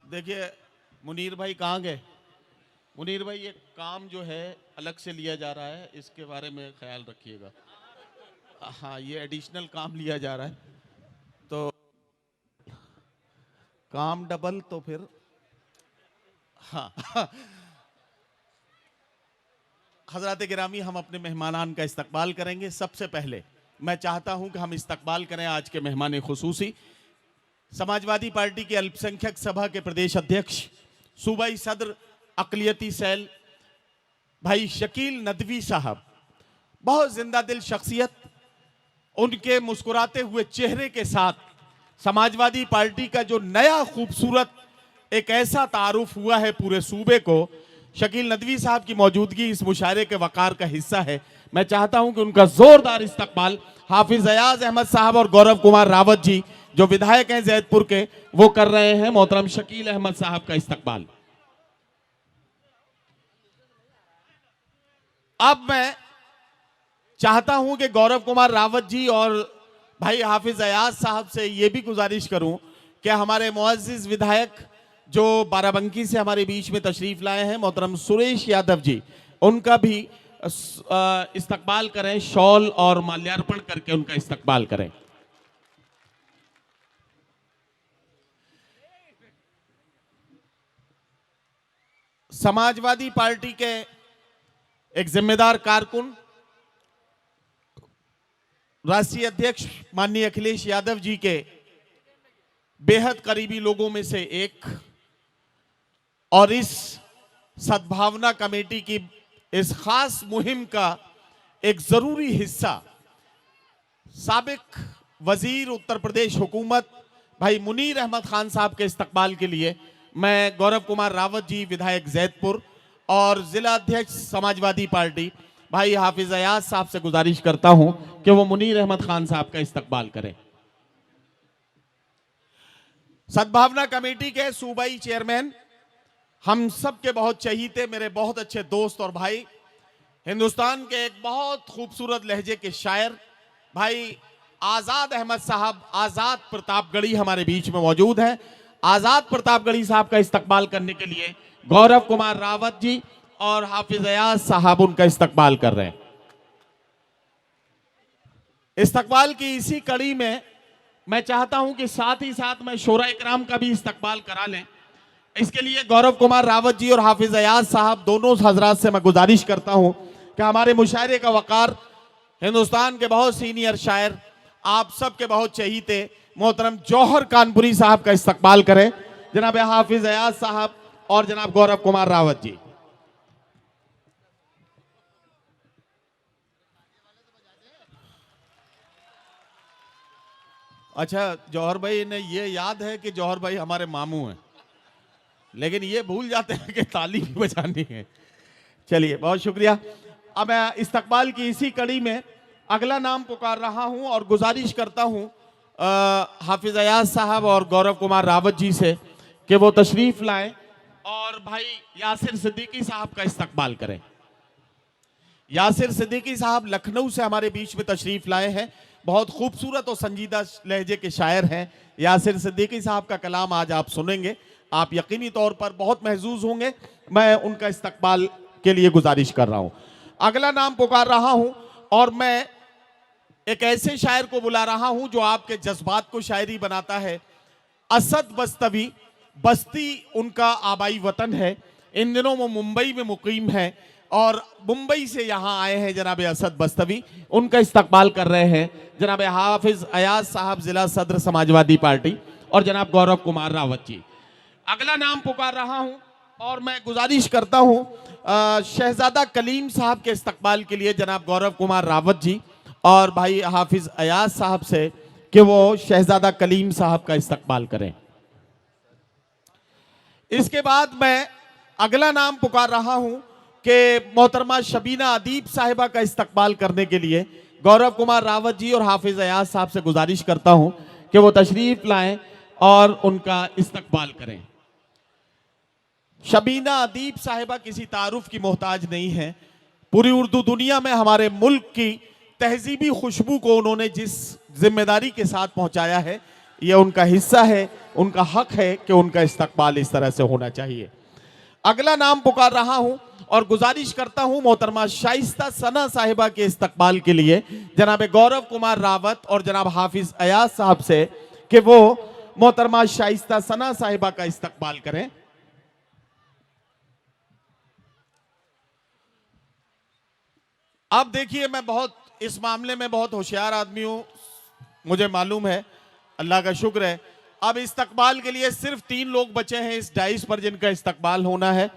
देखिए, मुनीर भाई कहाँ गए? मुनीर भाई, ये काम जो है अलग से लिया जा रहा है, इसके बारे में ख्याल रखिएगा। हाँ, ये एडिशनल काम लिया जा रहा है, तो काम डबल तो फिर हाँ। हजरात गिरामी, हम अपने मेहमानान का इस्तकबाल करेंगे। सबसे पहले मैं चाहता हूं कि हम इस्तकबाल करें आज के मेहमान खुसूसी समाजवादी पार्टी के अल्पसंख्यक सभा के प्रदेश अध्यक्ष, सूबाई सदर अकलियती सेल भाई शकील नदवी साहब। बहुत जिंदा दिल शख्सियत, उनके मुस्कुराते हुए चेहरे के साथ समाजवादी पार्टी का जो नया खूबसूरत एक ऐसा तारुफ हुआ है पूरे सूबे को, शकील नदवी साहब की मौजूदगी इस मुशायरे के वकार का हिस्सा है। मैं चाहता हूं कि उनका जोरदार इस्तकबाल हाफिज अयाज अहमद साहब और गौरव कुमार रावत जी, जो विधायक हैं जैदपुर के, वो कर रहे हैं। मोहतरम शकील अहमद साहब का इस्तकबाल। अब मैं चाहता हूं कि गौरव कुमार रावत जी और भाई हाफिज अयाज साहब से यह भी गुजारिश करूं कि हमारे मुअज़्ज़िज़ विधायक जो बाराबंकी से हमारे बीच में तशरीफ लाए हैं, मोहतरम सुरेश यादव जी, उनका भी इस्तकबाल करें। शॉल और माल्यार्पण करके उनका इस्तकबाल करें। समाजवादी पार्टी के एक जिम्मेदार कारकुन, राष्ट्रीय अध्यक्ष माननीय अखिलेश यादव जी के बेहद करीबी लोगों में से एक, और इस सद्भावना कमेटी की इस खास मुहिम का एक जरूरी हिस्सा, साबिक वजीर उत्तर प्रदेश हुकूमत भाई मुनीर अहमद खान साहब के इस्तकबाल के लिए मैं गौरव कुमार रावत जी, विधायक जैदपुर, और जिला अध्यक्ष समाजवादी पार्टी भाई हाफिज अयाज साहब से गुजारिश करता हूं कि वो मुनीर अहमद खान साहब का इस्तकबाल करें। सद्भावना कमेटी के सूबाई चेयरमैन, हम सब के बहुत चहीते, मेरे बहुत अच्छे दोस्त और भाई, हिंदुस्तान के एक बहुत खूबसूरत लहजे के शायर भाई आजाद अहमद साहब, आजाद प्रतापगढ़ी, हमारे बीच में मौजूद है। आजाद प्रतापगढ़ी साहब का इस्तकबाल करने के लिए गौरव कुमार रावत जी और हाफिज अयाज साहब उनका इस्तकबाल कर रहे हैं। इस्तकबाल की इसी कड़ी में मैं चाहता हूं कि साथ ही साथ मैं शोरा इकराम का भी इस्तकबाल करा लें। इसके लिए गौरव कुमार रावत जी और हाफिज अयाज साहब दोनों हजरात से मैं गुजारिश करता हूं कि हमारे मुशायरे का वकार हिंदुस्तान के बहुत सीनियर शायर, आप सब के बहुत चहीते मोहतरम जौहर कानपुरी साहब का इस्तकबाल करें। जनाब हाफिज अयाज साहब और जनाब गौरव कुमार रावत जी। अच्छा, जौहर भाई ने ये याद है कि जौहर भाई हमारे मामू हैं, लेकिन ये भूल जाते हैं कि ताली भी बजानी है। चलिए, बहुत शुक्रिया। अब मैं इस्तकबाल की इसी कड़ी में अगला नाम पुकार रहा हूं और गुजारिश करता हूं हाफिज अयाज साहब और गौरव कुमार रावत जी से कि वो तशरीफ लाएं और भाई यासिर सिद्दीकी साहब का इस्तकबाल करें। यासिर सिद्दीकी साहब लखनऊ से हमारे बीच में तशरीफ लाए हैं। बहुत खूबसूरत और संजीदा लहजे के शायर हैं। यासिर सिद्दीकी साहब का कलाम आज आप सुनेंगे, आप यकीनी तौर पर बहुत महजूज होंगे। मैं उनका इस्तकबाल के लिए गुजारिश कर रहा हूं। अगला नाम पुकार रहा हूं और मैं एक ऐसे शायर को बुला रहा हूं जो आपके जज्बात को शायरी बनाता है। असद बस्तवी, बस्ती उनका आबाई वतन है। इन दिनों वो मुंबई में मुकीम है और मुंबई से यहां आए हैं जनाब असद बस्तवी। उनका इस्तकबाल कर रहे हैं जनाब हाफिज अयाज साहब, जिला सदर समाजवादी पार्टी, और जनाब गौरव कुमार रावत जी। अगला नाम पुकार रहा हूं और मैं गुजारिश करता हूं शहजादा कलीम साहब के इस्तकबाल के लिए जनाब गौरव कुमार रावत जी और भाई हाफिज अयाज साहब से कि वो शहजादा कलीम साहब का इस्तकबाल करें। इसके बाद मैं अगला नाम पुकार रहा हूं कि मोहतरमा शबीना अदीब साहिबा का इस्तकबाल करने के लिए गौरव कुमार रावत जी और हाफिज अयाज साहब से गुजारिश करता हूं कि वो तशरीफ लाएं और उनका इस्तकबाल करें। शबीना अदीब साहिबा किसी तारुफ की मोहताज नहीं है। पूरी उर्दू दुनिया में हमारे मुल्क की तहजीबी खुशबू को उन्होंने जिस जिम्मेदारी के साथ पहुंचाया है, ये उनका हिस्सा है। उनका हक है कि उनका इस्तकबाल इस तरह से होना चाहिए। अगला नाम पुकार रहा हूं और गुजारिश करता हूं मोहतरमा शाइस्ता सना साहिबा के इस्तकबाल के लिए जनाब गौरव कुमार रावत और जनाब हाफिज अयाज साहब से कि वो मोहतरमा शाइस्ता सना साहिबा का इस्तकबाल करें। अब देखिए, मैं बहुत इस मामले में बहुत होशियार आदमी हूं, मुझे मालूम है, अल्लाह का शुक्र है। अब इस्तकबाल के लिए सिर्फ 3 लोग बचे हैं इस डाइस पर जिनका इस्तकबाल होना है।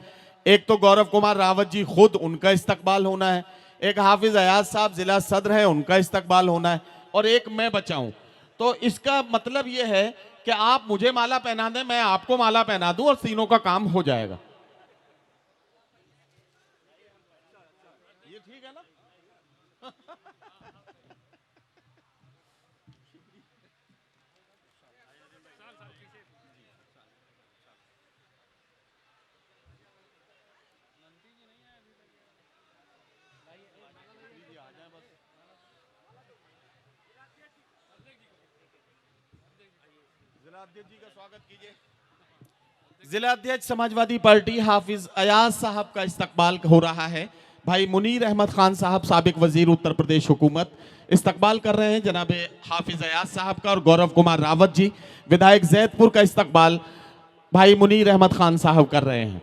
एक तो गौरव कुमार रावत जी खुद, उनका इस्तकबाल होना है। एक हाफिज अयाज साहब जिला सदर है, उनका इस्तकबाल होना है। और एक मैं बचा हूं। तो इसका मतलब यह है कि आप मुझे माला पहना दें, मैं आपको माला पहना दूं और तीनों का काम हो जाएगा। ये ठीक है ना? जिला का स्वागत कीजिए। जिला अध्यक्ष समाजवादी पार्टी हाफिज अयाज साहब का इस्तकबाल हो रहा है। भाई मुनीर अहमद खान साहब साबिक वजीर उत्तर प्रदेश हुकूमत इस्तकबाल कर रहे हैं जनाब हाफिज अयाज साहब का। और गौरव कुमार रावत जी विधायक जैदपुर का इस्तकबाल भाई मुनीर अहमद खान साहब कर रहे हैं।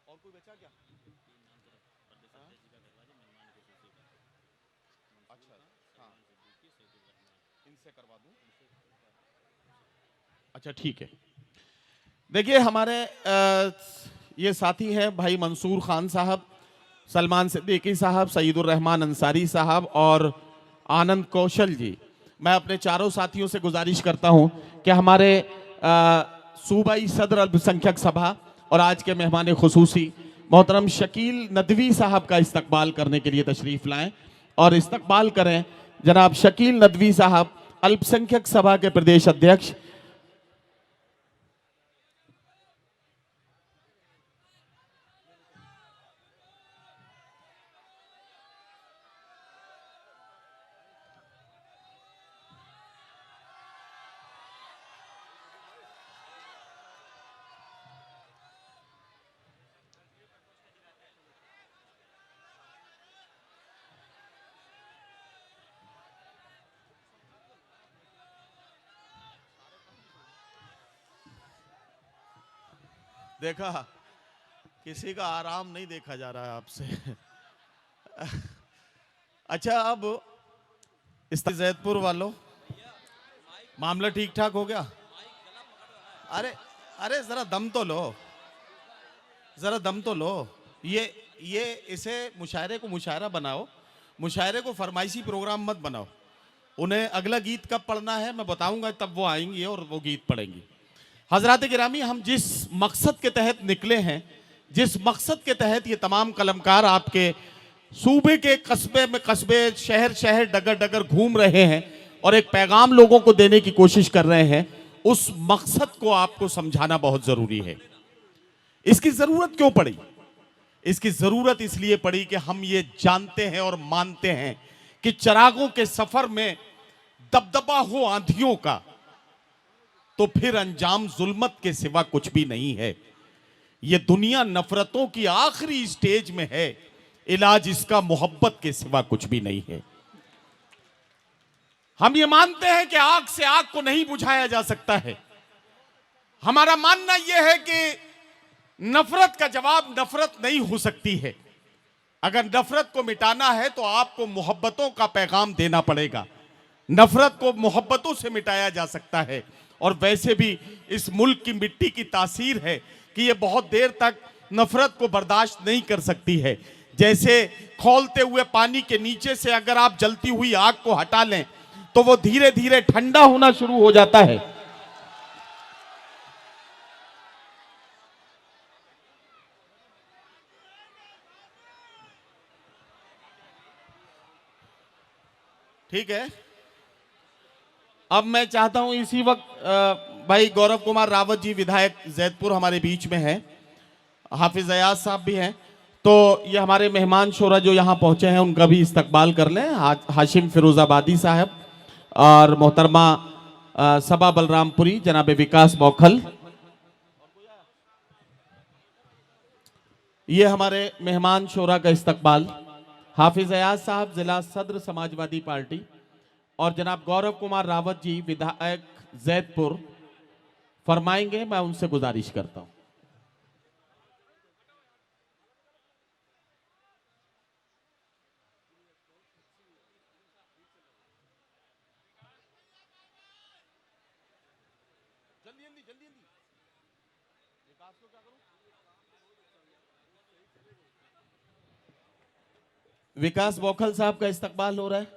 और कोई बचा क्या? अच्छा, हाँ, इनसे करवा दूं। अच्छा ठीक है। देखिए, हमारे ये साथी हैं भाई मंसूर खान साहब, सलमान सिद्दीकी साहब, सईदुर रहमान अंसारी साहब और आनंद कौशल जी। मैं अपने चारों साथियों से गुजारिश करता हूं कि हमारे सूबाई सदर अल्पसंख्यक सभा और आज के मेहमान खुसूसी मोहतरम शकील नदवी साहब का इस्तकबाल करने के लिए तशरीफ लाएं और इस्तकबाल करें जनाब शकील नदवी साहब, अल्पसंख्यक सभा के प्रदेश अध्यक्ष। देखा, किसी का आराम नहीं देखा जा रहा है आपसे। अच्छा, अब इस जैदपुर वालों, मामला ठीक ठाक हो गया? अरे अरे जरा दम तो लो, जरा दम तो लो। ये इसे मुशायरे को मुशायरा बनाओ, मुशायरे को फरमाइशी प्रोग्राम मत बनाओ। उन्हें अगला गीत कब पढ़ना है मैं बताऊंगा, तब वो आएंगी और वो गीत पढ़ेंगी। हजरात गिरामी, हम जिस मकसद के तहत निकले हैं, जिस मकसद के तहत ये तमाम कलमकार आपके सूबे के कस्बे में कस्बे, शहर शहर, डगर डगर घूम रहे हैं और एक पैगाम लोगों को देने की कोशिश कर रहे हैं, उस मकसद को आपको समझाना बहुत जरूरी है। इसकी जरूरत क्यों पड़ी? इसकी जरूरत इसलिए पड़ी कि हम ये जानते हैं और मानते हैं कि चिरागों के सफर में दबदबा हो आंधियों का तो फिर अंजाम जुल्मत के सिवा कुछ भी नहीं है। ये दुनिया नफरतों की आखिरी स्टेज में है, इलाज इसका मोहब्बत के सिवा कुछ भी नहीं है। हम ये मानते हैं कि आग से आग को नहीं बुझाया जा सकता है। हमारा मानना यह है कि नफरत का जवाब नफरत नहीं हो सकती है। अगर नफरत को मिटाना है तो आपको मोहब्बतों का पैगाम देना पड़ेगा। नफरत को मोहब्बतों से मिटाया जा सकता है। और वैसे भी इस मुल्क की मिट्टी की तासीर है कि ये बहुत देर तक नफरत को बर्दाश्त नहीं कर सकती है। जैसे खौलते हुए पानी के नीचे से अगर आप जलती हुई आग को हटा लें तो वो धीरे धीरे ठंडा होना शुरू हो जाता है। ठीक है, अब मैं चाहता हूं इसी वक्त भाई गौरव कुमार रावत जी विधायक जैदपुर हमारे बीच में हैं, हाफिज अयाज साहब भी हैं, तो ये हमारे मेहमान शोरा जो यहाँ पहुंचे हैं उनका भी इस्तकबाल कर लें। हाशिम फिरोजाबादी साहब और मोहतरमा सबा बलरामपुरी जनाब विकास बौखल। ये हमारे मेहमान शोरा का इस्तकबाल हाफिज अयाज साहब जिला सदर समाजवादी पार्टी और जनाब गौरव कुमार रावत जी विधायक जैदपुर फरमाएंगे। मैं उनसे गुजारिश करता हूं। विकास बौखल साहब का इस्तकबाल हो रहा है।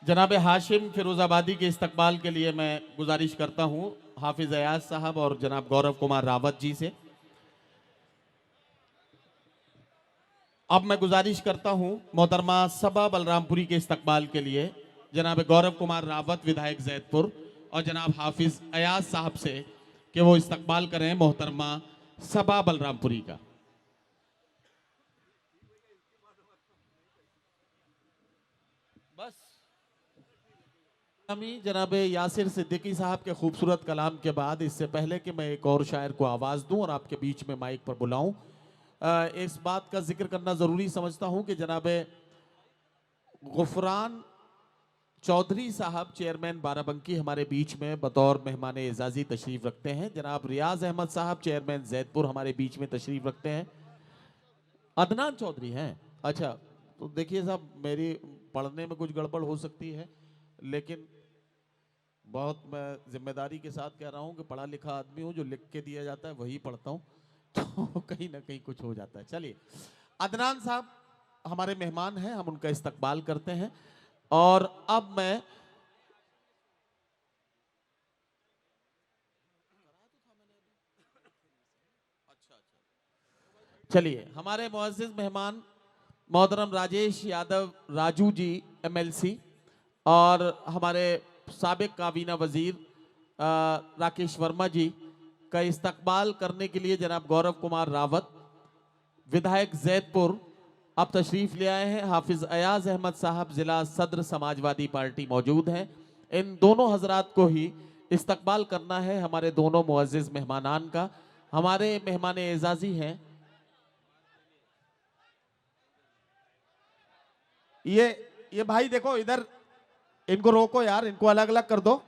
जनाब हाशिम फिरोजाबादी के इस्तकबाल के लिए मैं गुजारिश करता हूं हाफिज अयाज साहब और जनाब गौरव कुमार रावत जी से। अब मैं गुजारिश करता हूं मोहतरमा सबा बलरामपुरी के इस्तकबाल के लिए जनाब गौरव कुमार रावत विधायक जैदपुर और जनाब हाफिज अयाज साहब से कि वो इस्तकबाल करें मोहतरमा सबा बलरामपुरी का। बस जनाब यासिर सिद्दीकी साहब के खूबसूरत कलाम के बाद इससे पहले कि मैं एक और शायर को आवाज़ दूं और आपके बीच में माइक पर बुलाऊं, इस बात का जिक्र करना ज़रूरी समझता हूं कि जनाब गुफरान चौधरी साहब चेयरमैन बाराबंकी हमारे बीच में बतौर मेहमान एजाजी तशरीफ रखते हैं। जनाब रियाज अहमद साहब चेयरमैन जैदपुर हमारे बीच में तशरीफ रखते हैं। अदनान चौधरी हैं। अच्छा, तो देखिए साहब, मेरी पढ़ने में कुछ गड़बड़ हो सकती है, लेकिन बहुत मैं जिम्मेदारी के साथ कह रहा हूँ कि पढ़ा लिखा आदमी हूँ, जो लिख के दिया जाता है वही पढ़ता हूँ, तो कहीं ना कहीं कुछ हो जाता है। चलिए, अदनान साहब हमारे मेहमान हैं, हम उनका इस्तकबाल करते हैं। और अब मैं चलिए हमारे मुअज़्ज़िज़ मेहमान मोहतरम राजेश यादव राजू जी एमएलसी और हमारे साबिक काबीना वजीर राकेश वर्मा जी का इस्तकबाल करने के लिए जनाब गौरव कुमार रावत विधायक जैदपुर अब तशरीफ ले आए हैं। हाफिज अयाज अहमद साहब जिला सदर समाजवादी पार्टी मौजूद हैं। इन दोनों हजरात को ही इस्तकबाल करना है हमारे दोनों मुअज़्ज़िज़ मेहमानान का। हमारे मेहमान एजाजी हैं ये भाई, देखो इधर, इनको रोको यार, इनको अलग अलग कर दो,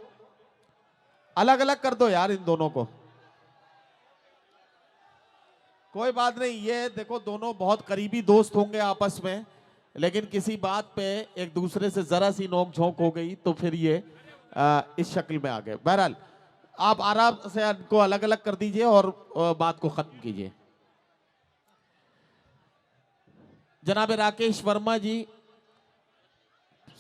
अलग अलग कर दो यार इन दोनों को। कोई बात नहीं, ये देखो दोनों बहुत करीबी दोस्त होंगे आपस में, लेकिन किसी बात पे एक दूसरे से जरा सी नोक झोंक हो गई तो फिर ये इस शक्ल में आ गए। बहरहाल आप आराम से इनको अलग अलग कर दीजिए और बात को खत्म कीजिए। जनाब राकेश वर्मा जी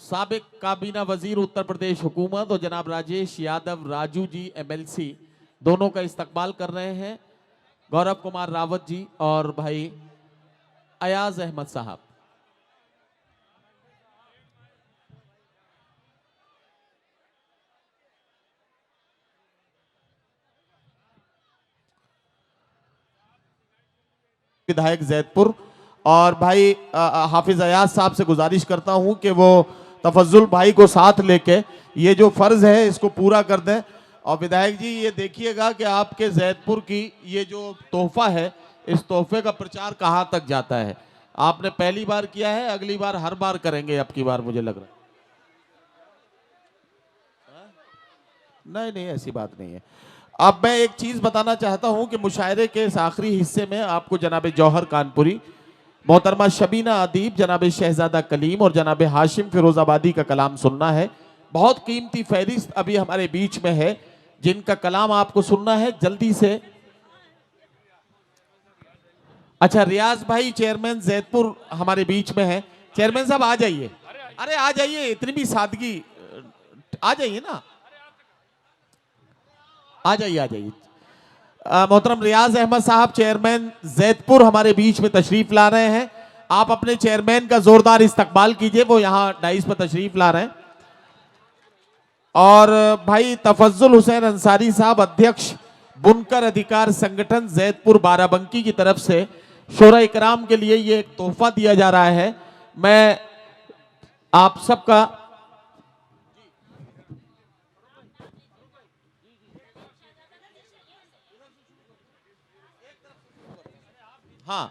साबिक काबीना वजीर उत्तर प्रदेश हुकूमत और जनाब राजेश यादव राजू जी एमएलसी दोनों का इस्तकबाल कर रहे हैं। गौरव कुमार रावत जी और भाई अयाज अहमद साहब। विधायक जैदपुर और भाई हाफिज अयाज साहब से गुजारिश करता हूं कि वो तफज्जुल भाई को साथ लेके ये जो फर्ज है इसको पूरा कर दें। और विधायक जी ये देखिएगा कि आपके जैदपुर की ये जो तोहफा है, इस तोहफे का प्रचार कहां तक जाता है। आपने पहली बार किया है, अगली बार हर बार करेंगे, अब की बार मुझे लग रहा है। नहीं नहीं, ऐसी बात नहीं है। अब मैं एक चीज बताना चाहता हूं कि मुशायरे के इस आखिरी हिस्से में आपको जनाब जौहर कानपुरी, मोहतरमा शबीना अदीब, जनाब शहजादा कलीम और जनाब हाशिम फिरोजाबादी का कलाम सुनना है। बहुत कीमती फहरिस्त अभी हमारे बीच में है जिनका कलाम आपको सुनना है, जल्दी से। अच्छा, रियाज भाई चेयरमैन जैदपुर हमारे बीच में है। चेयरमैन साहब आ जाइए, अरे आ जाइए, इतनी भी सादगी, आ जाइए ना, आ जाइए, आ जाइए। मोहतरम रियाज अहमद साहब चेयरमैन जैदपुर हमारे बीच में तशरीफ ला रहे हैं। आप अपने चेयरमैन का जोरदार इस्तकबाल कीजिए, वो यहां डाइस पर तशरीफ ला रहे हैं। और भाई तफज्जुल हुसैन अंसारी साहब अध्यक्ष बुनकर अधिकार संगठन जैदपुर बाराबंकी की तरफ से शोरा इकराम के लिए ये एक तोहफा दिया जा रहा है। मैं आप सबका हाँ,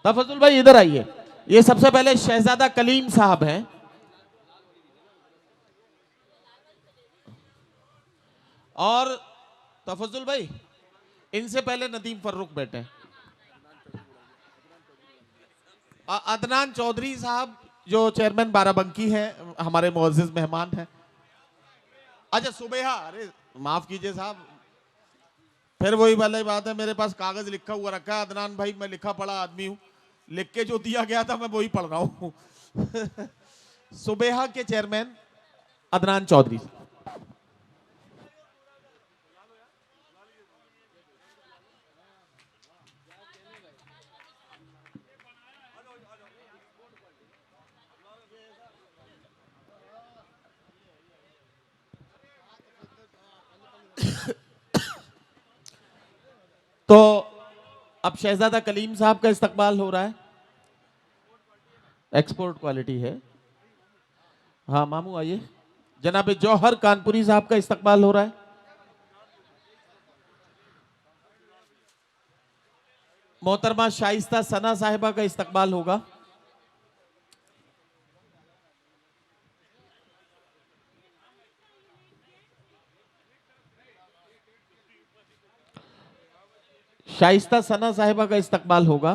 तफजुल भाई इधर आइए। ये सबसे पहले शहजादा कलीम साहब हैं, और तफजुल भाई इनसे पहले नदीम फर्रुख बैठे। अदनान चौधरी साहब जो चेयरमैन बाराबंकी हैं, हमारे मुअज्जिज मेहमान हैं। अच्छा सुबेहा, अरे माफ कीजिए साहब, फिर वही वाली बात है, मेरे पास कागज लिखा हुआ रखा है अदनान भाई, मैं लिखा पढ़ा आदमी हूं, लिख के जो दिया गया था मैं वही पढ़ रहा हूं। सुबेहा के चेयरमैन अदनान चौधरी। तो अब शहजादा कलीम साहब का इस्तकबाल हो रहा है। एक्सपोर्ट क्वालिटी है। हाँ मामू आइए। जनाब जौहर कानपुरी साहब का इस्तकबाल हो रहा है। मोहतरमा शाइस्ता सना साहिबा का इस्तकबाल होगा। शाइस्ता सना साहिबा का इस्तकबाल होगा।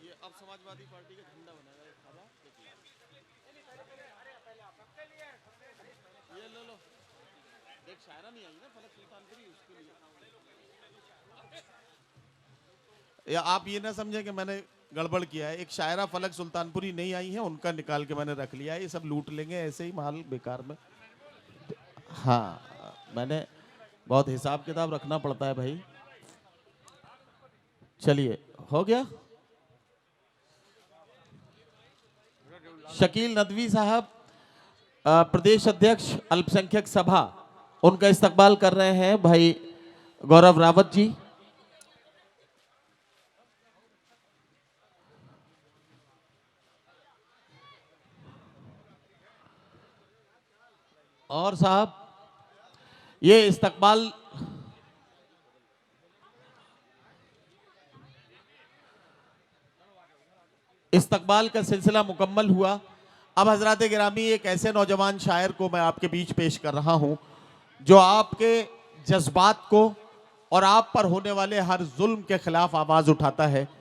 ये अब समाजवादी पार्टी का झंडा बनाएगा। ये लो लो, एक शायरा नहीं आई ना फलक सुल्तानपुरी, उसके लिए। या आप ये ना समझे कि मैंने गड़बड़ किया है, एक शायरा फलक सुल्तानपुरी नहीं आई है, उनका निकाल के मैंने रख लिया है। ये सब लूट लेंगे ऐसे ही माल बेकार में। हाँ मैंने बहुत हिसाब किताब रखना पड़ता है भाई। चलिए हो गया। शकील नदवी साहब प्रदेश अध्यक्ष अल्पसंख्यक सभा, उनका इस्तकबाल कर रहे हैं भाई गौरव रावत जी। और साहब ये इस्तकबाल का सिलसिला मुकम्मल हुआ। अब हजरात गिरामी, एक ऐसे नौजवान शायर को मैं आपके बीच पेश कर रहा हूं जो आपके जज्बात को और आप पर होने वाले हर जुल्म के खिलाफ आवाज उठाता है।